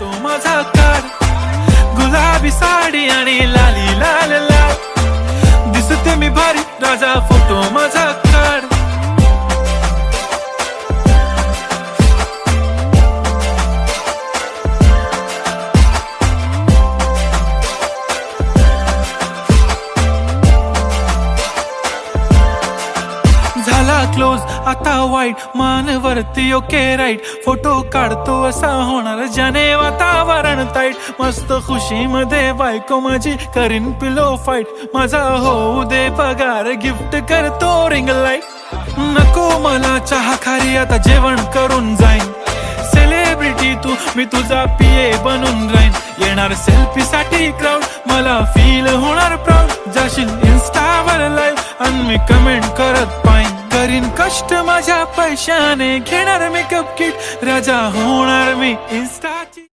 Photo माझा काढ, गुलाबी साडी आणि लाली लाल लाल दिसते मी भारी, राजा फोटो माझा काढ. झाला क्लोज आता वाईट, मान वरती ओके राईट, फोटो काढतो असा होणार ज्याने वातावरण ताईट. मस्त खुशी मध्ये बायको माझी करीन पिलो फाईट, माझा होऊ दे पगार गिफ्ट करतो रिंग लाईट. नको मला चहा खारी आता जेवण करून जाईन, सेलिब्रिटी तू मी तुझा पिये बनून राहीन. येणार सेल्फी साठी क्राऊड, मला फील होणार प्राऊड. जाशील इन्स्टावर लाईव्ह आणि मी कमेंट करत पाईन. करीन कष्ट माझ्या पैशाने, घेणार मेकअप किट, राजा होणार मी इन्स्टाची.